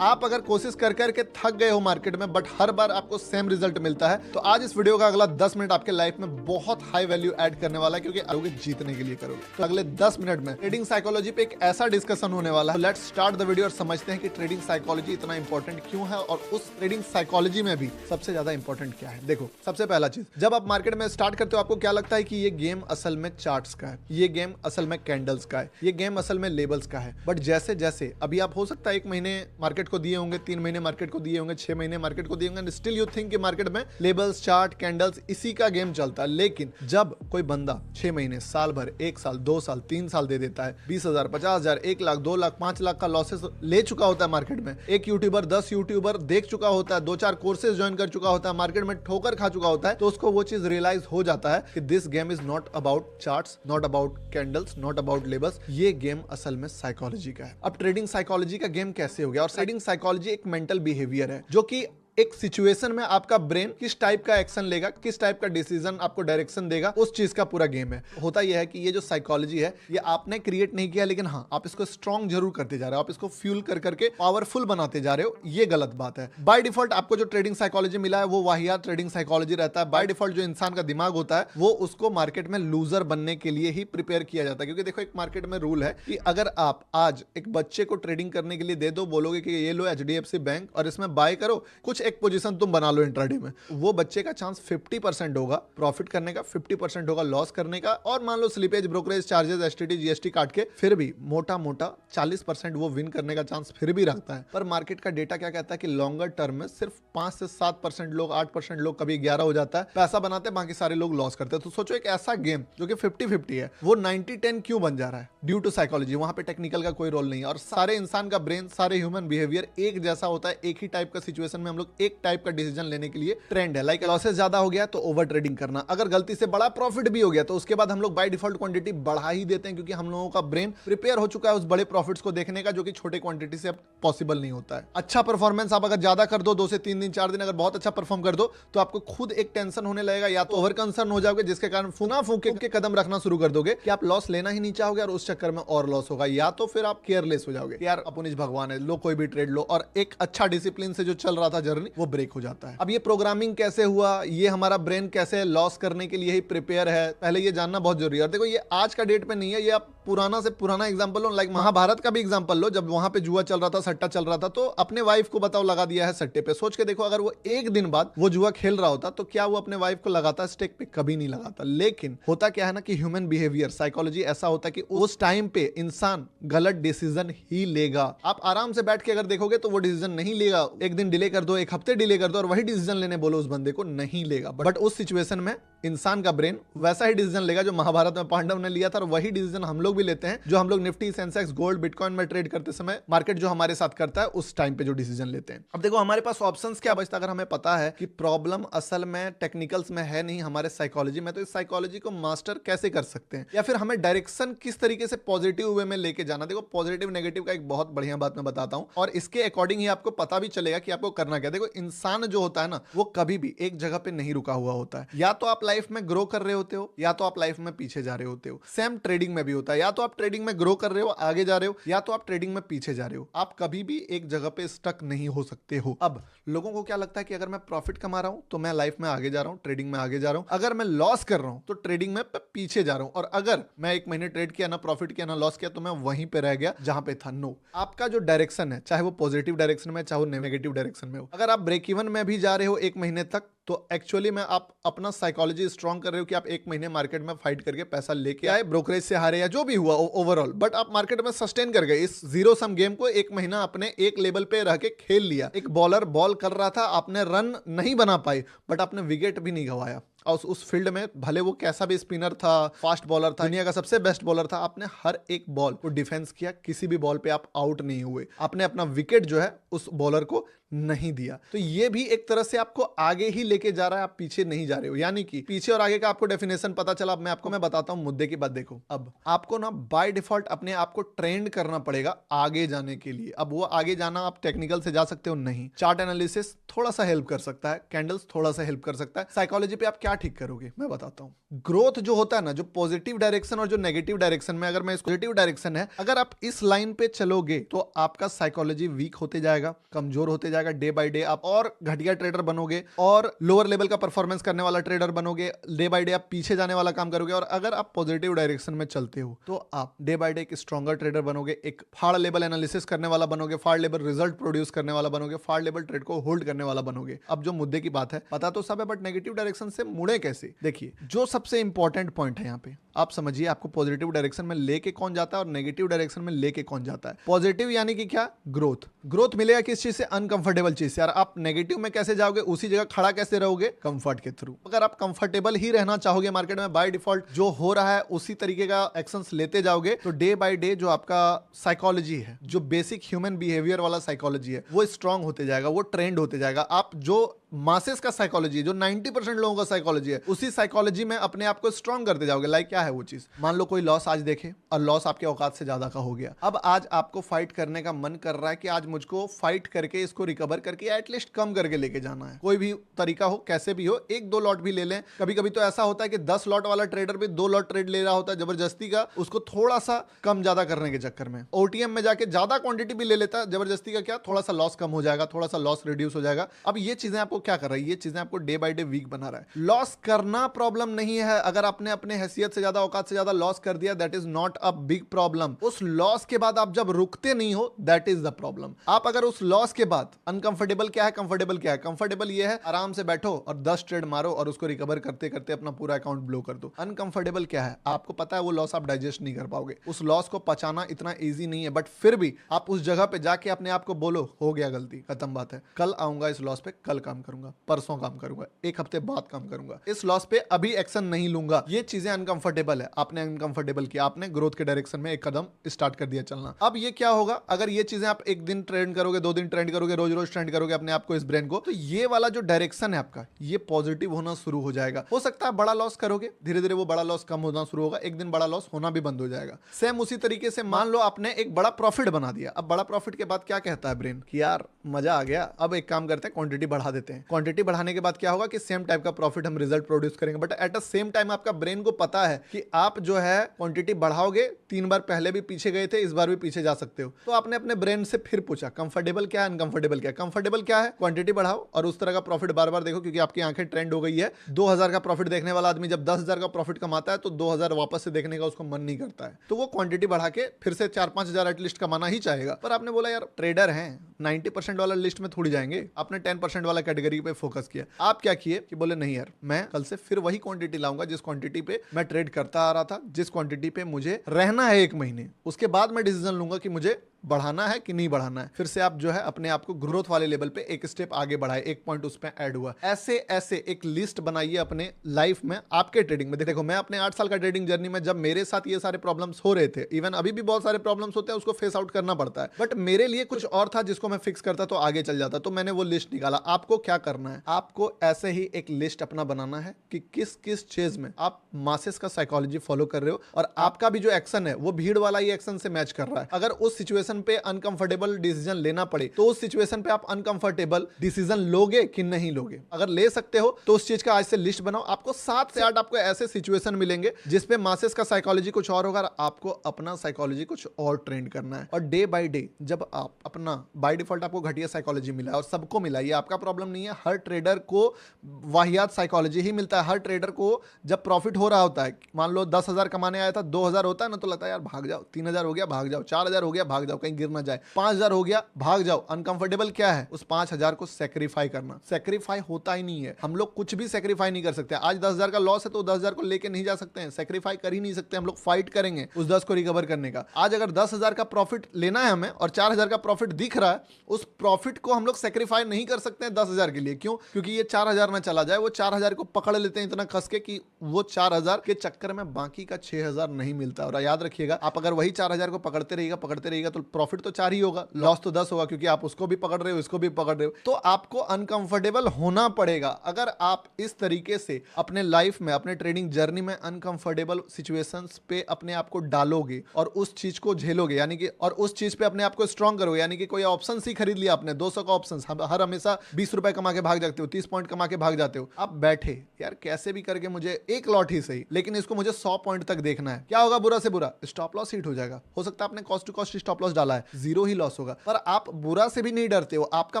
आप अगर कोशिश कर करके थक गए हो मार्केट में बट हर बार आपको सेम रिजल्ट मिलता है, तो आज इस वीडियो का अगला 10 मिनट आपके लाइफ में बहुत हाई वैल्यू ऐड करने वाला है, क्योंकि आगे जीतने के लिए करोगे। तो अगले 10 मिनट में ट्रेडिंग साइकोलॉजी पे एक ऐसा डिस्कशन होने वाला है। लेट्स स्टार्ट द वीडियो और समझते हैं कि ट्रेडिंग साइकोलॉजी इतना इंपॉर्टेंट क्यों है और उस ट्रेडिंग साइकोलॉजी में भी सबसे ज्यादा इंपॉर्टेंट क्या है। देखो, सबसे पहला चीज, जब आप मार्केट में स्टार्ट करते हो आपको क्या लगता है कि ये गेम असल में चार्ट्स का है, ये गेम असल में कैंडल्स का है, ये गेम असल में लेबल्स का है। बट जैसे जैसे अभी आप हो सकता है 1 महीने मार्केट को दिए होंगे, 3 महीने मार्केट को दिए होंगे, 6 महीने मार्केट को दिए होंगे, स्टिल यू थिंक कि मार्केट में लेबल्स, चार्ट, कैंडल्स इसी का गेम चलता है। लेकिन जब कोई बंदा 6 महीने, साल भर, 1 साल, 2 साल, 3 साल दे देता है, 20,000, 50,000, 1 लाख, 2 लाख, 5 लाख का लॉसेस ले चुका होता है मार्केट में, एक यूट्यूबर 10 यूट्यूबर देख चुका होता है, 2-4 कोर्सेज ज्वाइन कर चुका होता है, मार्केट में ठोकर खा चुका होता है, तो उसको वो चीज रियलाइज हो जाता है कि this game is not about charts, not about candles, not about labels, ये गेम असल में साइकोलॉजी का है। अब ट्रेडिंग साइकोलॉजी का गेम कैसे हो गया? और ट्रेडिंग साइकोलॉजी एक मेंटल बिहेवियर है जो कि एक सिचुएशन में आपका ब्रेन किस टाइप का एक्शन लेगा, किस टाइप का डिसीजन आपको डायरेक्शन देगा, उस चीज का पूरा गेम है। होता यह है कि ये जो साइकोलॉजी है ये आपने क्रिएट नहीं किया, लेकिन हाँ, आप इसको स्ट्रॉन्ग जरूर करते जा रहे हो, आप इसको फ्यूल कर करके पावरफुल बनाते जा रहे हो। ये गलत बात है। बाय डिफॉल्ट आपको जो ट्रेडिंग साइकोलॉजी मिला है वो वाहियात ट्रेडिंग साइकोलॉजी रहता है। बाय डिफॉल्ट जो इंसान का दिमाग होता है वो उसको मार्केट में लूजर बनने के लिए ही प्रिपेयर किया जाता है। क्योंकि देखो, एक मार्केट में रूल है कि अगर आप आज एक बच्चे को ट्रेडिंग करने के लिए दे दो, बोलोगे कि ये लो HDFC बैंक और इसमें बाय करो, कुछ एक पोजीशन तुम बना लो इंट्राडे में, वो बच्चे का चांस 50% होगा प्रॉफिट करने का, 50% होगा लॉस करने का, और मान लो slippage, brokerage charges, STT, GST काट के फिर भी मोटा मोटा 40% वो विन करने का चांस फिर भी रखता है। पर मार्केट का डेटा क्या कहता है कि लॉन्गर टर्म में सिर्फ 5 से 7% लोग, 8% लोग, कभी 11 हो जाता है, पैसा बनाते हैं, बाकी सारे लोग लॉस करते हैं। तो सोचो, एक ऐसा गेम जो कि 50-50 है वो 90-10 क्यों बन जा रहा है? Due to psychology. वहां पे टेक्निकल का कोई रोल नहीं है और सारे इंसान का ब्रेन, सारे ह्यूमन बिहेवियर एक जैसा होता है। एक ही टाइप का सिचुएशन में हम लोग एक टाइप का डिसीजन लेने के लिए ट्रेंड है। लाइक लॉसेस ज्यादा हो गया तो ओवर ट्रेडिंग करना, अगर गलती से बड़ा प्रॉफिट भी हो गया तो उसके बाद हम लोग बाय डिफॉल्ट क्वांटिटी बढ़ा ही देते हैं, क्योंकि हम लोगों का ब्रेन प्रिपेयर हो चुका है उस बड़े प्रॉफिट्स को देखने का, जो कि छोटे क्वांटिटी से अब पॉसिबल नहीं होता है। अच्छा परफॉर्मेंस आप अगर ज्यादा कर दो, 2 से 3 दिन, 4 दिन अगर बहुत अच्छा परफॉर्म कर दो, तो आपको खुद एक टेंशन होने लगेगा, या तो ओवर कंसर्न हो जाओगे जिसके कारण फूना फूके के कदम रखना शुरू कर दोगे कि आप लॉस लेना ही नहीं चाहोगे और उस चक्कर में और लॉस होगा, या तो फिर आप केयरलेस हो जाओगे, यार अपुनिज भगवान है, लो कोई भी ट्रेड लो, और एक अच्छा डिसिप्लिन से जो चल रहा था जर्नी वो ब्रेक हो जाता है। अब ये प्रोग्रामिंग कैसे हुआ, ये हमारा ब्रेन कैसे लॉस करने के लिए ही प्रिपेयर है, पहले ये जानना बहुत जरूरी है। और देखो, ये आज का डेट पे नहीं है, ये आप पुराना से पुराना एग्जांपल लो, लाइक महाभारत का भी एग्जांपल लो, जब वहां पे जुआ चल रहा था, सट्टा चल रहा था, तो अपने वाइफ को बताओ लगा दिया है सट्टे पे। सोच के देखो, अगर वो एक दिन बाद वो जुआ खेल रहा होता तो क्या वो अपने वाइफ को लगाता स्टेक पे? कभी नहीं लगाता। लेकिन होता क्या है ना कि ह्यूमन बिहेवियर, साइकोलॉजी ऐसा होता है कि उस टाइम पे इंसान गलत डिसीजन ही लेगा। आप आराम से बैठ के अगर देखोगे तो वो डिसीजन नहीं लेगा। एक दिन डिले कर दो, एक हफ्ते डिले कर दो और वही डिसीजन लेने बोलो उस बंदे को, नहीं लेगा। बट उस सिचुएशन में इंसान का ब्रेन वैसा ही डिसीजन लेगा जो महाभारत में पांडव ने लिया था, और वही डिसीजन हम लोग भी लेते हैं, जो हम लोग निफ्टी, सेंसेक्स, गोल्ड, बिटकॉइन में ट्रेड करते समय मार्केट जो हमारे साथ करता है उस टाइम पे जो डिसीजन लेते हैं। अब देखो, हमारे पास ऑप्शंस क्या बचता, अगर हमें पता है कि प्रॉब्लम असल में टेक्निकल्स में है नहीं, हमारे साइकोलॉजी में, तो इस साइकोलॉजी को मास्टर कैसे कर सकते हैं, या फिर हमें डायरेक्शन किस तरीके से पॉजिटिव वे में लेके जाना। देखो, पॉजिटिव नेगेटिव का एक बहुत बढ़िया बात मैं बताता हूं, और इसके अकॉर्डिंग ही आपको पता भी चलेगा कि आपको करना क्या। देखो, इंसान जो होता है ना, वो कभी भी एक जगह पे नहीं रुका हुआ होता है। या तो आप लाइफ में ग्रो कर रहे होते हो, या तो आप लाइफ में पीछे जा रहे होते हो। सेम ट्रेडिंग में भी होता है, या तो आप ट्रेडिंग में ग्रो कर रहे हो, आगे जा रहे हो, या तो आप ट्रेडिंग में पीछे जा रहे हो। आप कभी भी एक जगह पे स्टक नहीं हो सकते हो। अब लोगों को क्या लगता है कि अगर मैं प्रॉफिट कमा रहा हूं तो मैं लाइफ में आगे जा रहा हूं, ट्रेडिंग में आगे जा रहा हूं, अगर मैं लॉस कर रहा हूं तो ट्रेडिंग में पीछे जा रहा हूं, और अगर मैं 1 महीने ट्रेड किया, ना प्रॉफिट किया ना लॉस किया, तो मैं वहीं पे रह गया जहां पे था। नो, आपका जो डायरेक्शन है, चाहे वो पॉजिटिव डायरेक्शन में, चाहे वो नेगेटिव डायरेक्शन में हो, अगर आप ब्रेक इवन में भी जा रहे हो 1 महीने तक, तो एक्चुअली में आप अपना साइकोलॉजी स्ट्रॉन्ग कर रहे हो कि आप 1 महीने मार्केट में फाइट करके पैसा लेके आए, ब्रोकरेज से हारे या जो भी हुआ ओवरऑल, बट आप मार्केट में सस्टेन कर गए। इस जीरो सम गेम को 1 महीना अपने एक लेवल पे रह के खेल लिया। एक बॉलर बॉल कर रहा था, आपने रन नहीं बना पाई, बट आपने विकेट भी नहीं गंवाया। और उस फील्ड में भले वो कैसा भी स्पिनर था, फास्ट बॉलर था, दुनिया का सबसे बेस्ट बॉलर था, आपने हर एक बॉल को डिफेंस किया, किसी भी बॉल पे आप आउट नहीं हुए, आपने अपना विकेट जो है उस बॉलर को नहीं दिया। तो ये भी एक तरह से आपको आगे ही लेके जा रहा है, आप पीछे नहीं जा रहे हो। यानी कि पीछे और आगे का आपको डेफिनेशन पता चला। अब मैं बताता हूं मुद्दे की बात। देखो, अब आपको ना बाय डिफॉल्ट अपने आप को ट्रेंड करना पड़ेगा आगे जाने के लिए। अब वो आगे जाना आप टेक्निकल से जा सकते हो नहीं, चार्ट एनालिसिस थोड़ा सा हेल्प कर सकता है, कैंडल्स थोड़ा सा हेल्प कर सकता है, साइकोलॉजी पे आप क्या क्या ठीक करोगे मैं बताता हूँ। ग्रोथ जो होता है ना, जो पॉजिटिव डायरेक्शन और जो नेगेटिव डायरेक्शन में, अगर मैं पॉजिटिव डायरेक्शन है, अगर आप इस लाइन पे चलोगे तो आपका साइकोलॉजी वीक होते जाएगा, कमजोर होते जाएगा। डे बाय डे आप और घटिया ट्रेडर बनोगे और लोअर लेवल का परफॉर्मेंस करने वाला ट्रेडर बनोगे। डे बाय डे आप पीछे जाने वाला काम करोगे। और अगर आप पॉजिटिव डायरेक्शन में चलते हो तो आप डे बाय डे एक स्ट्रॉन्गर ट्रेडर बनोगे, एक फाड़ लेवल एनालिसिस करने वाला बनोगे, फाड़ लेवल रिजल्ट प्रोड्यूस करने वाला बनोगे, फाड़ लेवल ट्रेड को होल्ड करने वाला बनोगे। अब जो मुद्दे की बात है, पता तो सब है, बट नेगेटिव डायरेक्शन से मुड़े कैसे? देखिए, जो सबसे इंपॉर्टेंट पॉइंट है यहाँ पे, आप समझिए, आपको पॉजिटिव डायरेक्शन में लेके कौन जाता है और नेगेटिव डायरेक्शन में लेके कौन जाता है। पॉजिटिव यानी कि क्या? ग्रोथ। ग्रोथ मिलेगा किस चीज से? अनकंफर्टेबल चीज से। यार आप नेगेटिव में कैसे जाओगे? उसी जगह खड़ा कैसे रहोगे? कंफर्ट के थ्रू। अगर आप कंफर्टेबल ही रहना चाहोगे मार्केट में, बाय डिफॉल्ट जो हो रहा है उसी तरीके का एक्शंस लेते जाओगे, तो डे बाय डे जो आपका साइकोलॉजी है, जो बेसिक ह्यूमन बिहेवियर वाला साइकोलॉजी है, वो स्ट्रांग होते जाएगा, वो ट्रेंड होते जाएगा। आप जो मासेस का साइकोलॉजी है, जो 90% लोगों का साइकोलॉजी है, उसी साइकोलॉजी में अपने आप को स्ट्रांग करते जाओगे। लाइक क्या है वो चीज? मान लो कोई लॉस आज देखे और लॉस आपके औकात से ज्यादा का हो गया। अब आज आपको फाइट करने का मन कर रहा है कि आज मुझको फाइट करके इसको रिकवर करके एटलीस्ट कम करके लेके जाना है। कोई भी तरीका हो, कैसे भी हो, एक दो लॉट भी ले लें। कभी कभी तो ऐसा होता है कि 10 लॉट वाला ट्रेडर भी 2 लॉट ट्रेड ले रहा होता है जबरदस्ती का, उसको थोड़ा सा कम ज्यादा करने के चक्कर में। ओटीएम में जाके ज्यादा क्वांटिटी भी ले लेता है जबरदस्ती का, क्या? थोड़ा सा लॉस कम हो जाएगा, थोड़ा सा लॉस रिड्यूस हो जाएगा। अब ये चीजें आपको क्या कर रही है? ये चीजें आपको डे बाय डे वीक बना रहा है। लॉस करना प्रॉब्लम नहीं है। अगर आपने अपने हैसियत से ज्यादा, औकात से ज्यादा लॉस कर दिया, that is not a big problem. उस लॉस के बाद आप जब रुकते नहीं हो, दैट इज द प्रॉब्लम। आप अगर उस लॉस के बाद अनकंफर्टेबल, क्या है कंफर्टेबल? क्या है कंफर्टेबल? ये है आराम से बैठो और 10 ट्रेड मारो और उसको रिकवर करते करते अपना पूरा अकाउंट ब्लो कर दो। अनकंफर्टेबल क्या है? आपको पता है वो लॉस आप डाइजेस्ट नहीं कर पाओगे, उस लॉस को पचाना इतना ईजी नहीं है, बट फिर भी आप उस जगह पे जाके अपने आप को बोलो, हो गया गलती, खत्म बात है, कल आऊंगा इस लॉस पे, कल काम करूंगा, परसों काम करूंगा, एक हफ्ते बाद काम करूंगा, इस लॉस पे अभी एक्शन नहीं लूंगा। ये चीजें अनकंफर्टेबल है। आपने अनकंफर्टेबल किया, आपने ग्रोथ के डायरेक्शन में एक कदम स्टार्ट कर दिया चलना। अब ये क्या होगा? अगर ये चीजें आप एक दिन ट्रेंड करोगे, 2 दिन ट्रेंड करोगे, रोज रोज ट्रेंड करोगे अपने आप को, इस ब्रेन को, तो ये वाला जो डायरेक्शन है आपका, ये पॉजिटिव होना शुरू हो जाएगा। हो सकता है बड़ा लॉस करोगे, धीरे धीरे वो बड़ा लॉस कम होना शुरू होगा, एक दिन बड़ा लॉस होना भी बंद हो जाएगा। सेम उसी तरीके से मान लो आपने एक बड़ा प्रॉफिट बना दिया। अब बड़ा प्रॉफिट के बाद क्या कहता है ब्रेन कि यार मजा आ गया, अब एक काम करते हैं, क्वांटिटी बढ़ा देते हैं। क्वांटिटी बढ़ाने के बाद क्या होगा कि सेम टाइप का प्रॉफिट हम रिजल्ट प्रोड्यूस करेंगे, but at the same time आपका ब्रेन को पता है कि आप जो है क्वांटिटी बढ़ाओगे, 3 बार पहले भी पीछे गए थे, इस बार भी पीछे जा सकते हो। तो आपने अपने ब्रेन से फिर पूछा कंफर्टेबल क्या है, अनकंफर्टेबल क्या है? कंफर्टेबल क्या है? क्वांटिटी बढ़ाओ और उस तरह का प्रॉफिट बार बार देखो, क्योंकि आपकी आंखें ट्रेंड हो गई है। 2000 का प्रॉफिट देखने वाला आदमी जब 10,000 का प्रॉफिट कमाता है तो 2000 वापस से देखने का उसको मन नहीं करता है, तो वो क्वांटिटी बढ़ा के फिर से 4-5 हजार एटलीस्ट कमाना ही चाहेगा। पर आपने बोला यार ट्रेडर हैं, 90% वाला लिस्ट में थोड़ी जाएंगे, आपने 10% वाला कैटेगरी पे फोकस किया। आप क्या किए कि बोले नहीं यार, मैं कल से फिर वही क्वांटिटी लाऊंगा जिस क्वांटिटी पे मैं ट्रेड करता आ रहा था, जिस क्वांटिटी पे मुझे रहना है 1 महीने। उसके बाद मैं डिसीजन लूंगा कि मुझे बढ़ाना है कि नहीं बढ़ाना है। फिर से आप जो है अपने आप को ग्रोथ वाले लेवल पे एक स्टेप आगे बढ़ाए, एक पॉइंट उस पे ऐड हुआ। ऐसे ऐसे एक लिस्ट बनाइए अपने लाइफ में, आपके ट्रेडिंग में। देखो मैं अपने 8 साल का ट्रेडिंग जर्नी में, जब मेरे साथ ये सारे प्रॉब्लम्स हो रहे थे, इवन अभी भी बहुत सारे प्रॉब्लम्स होते हैं, उसको फेस आउट करना पड़ता है, बट मेरे लिए कुछ और था जिसको मैं फिक्स करता तो आगे चल जाता। तो मैंने वो लिस्ट निकाला। आपको क्या करना है? आपको ऐसे ही एक लिस्ट अपना बनाना है कि किस किस चीज में आप मासेस का साइकोलॉजी फॉलो कर रहे हो और आपका भी जो एक्शन है वो भीड़ वाला ही एक्शन से मैच कर रहा है। अगर उस सिचुएशन पे अनकंफर्टेबल डिसीजन लेना पड़े तो उस सिचुएशन पे आप अनकंफर्टेबल डिसीजन लोगे कि नहीं लोगे? अगर ले सकते हो तो उस चीज का आज से लिस्ट बनाओ। आपको 7 से 8 आपको ऐसे सिचुएशन मिलेंगे जिसपे मासेस का साइकोलॉजी कुछ और होगा, आपको अपना साइकोलॉजी कुछ और ट्रेंड करना है। और डे बाय डे जब आप अपना, बाय डिफॉल्ट आपको घटिया साइकोलॉजी मिला है और सबको मिला, ये आपका प्रॉब्लम नहीं है, हर ट्रेडर को वाहियात साइकोलॉजी ही मिलता है। हर ट्रेडर को जब प्रॉफिट हो रहा होता है, मान लो 10,000 कमाने आया था, 2,000 होता है ना, तो लगता है यार भाग जाओ, 3,000 हो गया भाग जाओ, 4,000 हो गया भाग जाओ, कहीं गिर ना जाए, 5,000 हो गया भाग जाओ। अनकंफर्टेबल क्या है? उस 5,000 को सेक्रीफाई करना। सेक्रीफाई होता ही नहीं है, हम लोग कुछ भी सेक्रीफाई नहीं कर सकते। आज 10,000 का लॉस है तो 10,000 को लेके नहीं जा सकते हैं, सेक्रीफाई कर ही नहीं सकते। हम लोग फाइट करेंगे उस 10 को रिकवर करने का। आज अगर 10,000 का प्रॉफिट लेना है हमें और 4,000 का प्रॉफिट दिख रहा है, उस प्रॉफिट को हम लोग सेक्रीफाई नहीं कर सकते हैं 10,000 के लिए। क्यों? क्योंकि ये 4,000 ना चला जाए। वो 4,000 को पकड़ लेते हैं इतना कस के कि वो 4,000 के चक्कर में बाकी का 6,000 नहीं मिलता। और याद रखिएगा, आप अगर वही 4,000 को पकड़ते रहिएगा तो प्रॉफिट तो 4 ही होगा, लॉस तो 10 होगा, क्योंकि आप उसको भी पकड़ रहे हो, इसको भी पकड़ रहे हो। तो आपको अनकंफर्टेबल होना पड़ेगा। अगर आप इस तरीके से अपने लाइफ में, अपने ट्रेडिंग जर्नी में अनकंफर्टेबल सिचुएशंस पे अपने आप को डालोगे और उस चीज को झेलोगे, यानी कि और उस चीज पे अपने आप को स्ट्रांग करोगे, यानी कि कोई ऑप्शन ही खरीद लिया आपने, 200 का ऑप्शन, हर हमेशा 20 रुपए कमा के भाग जाते हो, 30 पॉइंट कमा के भाग जाते हो। आप बैठे यार कैसे भी करके मुझे एक लॉट ही सही, लेकिन इसको मुझे 100 पॉइंट तक देखना है। क्या होगा? बुरा से बुरा स्टॉप लॉस हिट हो जाएगा। हो सकता है आपने cost to cost stop loss डाला है, 0 ही लॉस होगा, पर आप बुरा से भी नहीं डरते हो। आपका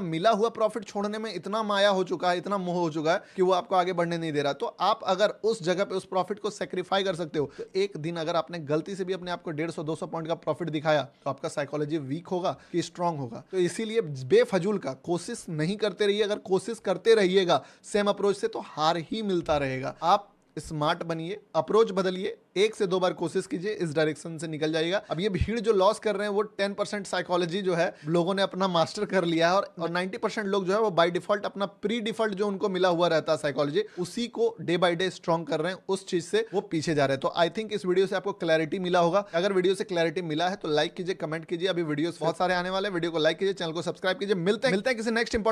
मिला हुआ प्रॉफिट छोड़ने में इतना माया हो चुका है, इतना मोह हो चुका है कि वो आपको आगे बढ़ने नहीं दे रहा। तो आप अगर उस जगह पे उस प्रॉफिट को सेक्रीफाई कर सकते हो, तो एक दिन अगर आपने गलती से भी अपने आप को 150-200 पॉइंट का प्रॉफिट दिखाया, तो आपका साइकोलॉजी वीक होगा कि स्ट्रांग होगा। तो इसीलिए बेफजूल का कोशिश नहीं करते रहिए। अगर कोशिश करते रहिएगा सेम अप्रोच से, तो हार ही मिलता रहेगा। आप स्मार्ट बनिए, अप्रोच बदलिए, 1 से 2 बार कोशिश कीजिए, इस डायरेक्शन से निकल जाएगा। अब ये भीड़ जो लॉस कर रहे हैं, वो 10% साइकोलॉजी जो है लोगों ने अपना मास्टर कर लिया है, और 90% लोग जो है वो बाय डिफॉल्ट अपना प्री डिफॉल्ट जो उनको मिला हुआ रहता है साइकोलॉजी, उसी को डे बाय डे स्ट्रॉन्ग कर रहे हैं, उस चीज से वो पीछे जा रहे हैं। तो आई थिंक इस वीडियो से आपको क्लैरिटी मिला होगा। अगर वीडियो से क्लैरिटी मिला है तो लाइक कीजिए, कमेंट कीजिए। अभी वीडियो बहुत सारे आने वाले, वीडियो को लाइक कीजिए, चैनल को सब्सक्राइब कीजिए। मिलते हैं किसी नेक्स्ट इंपॉर्टेंट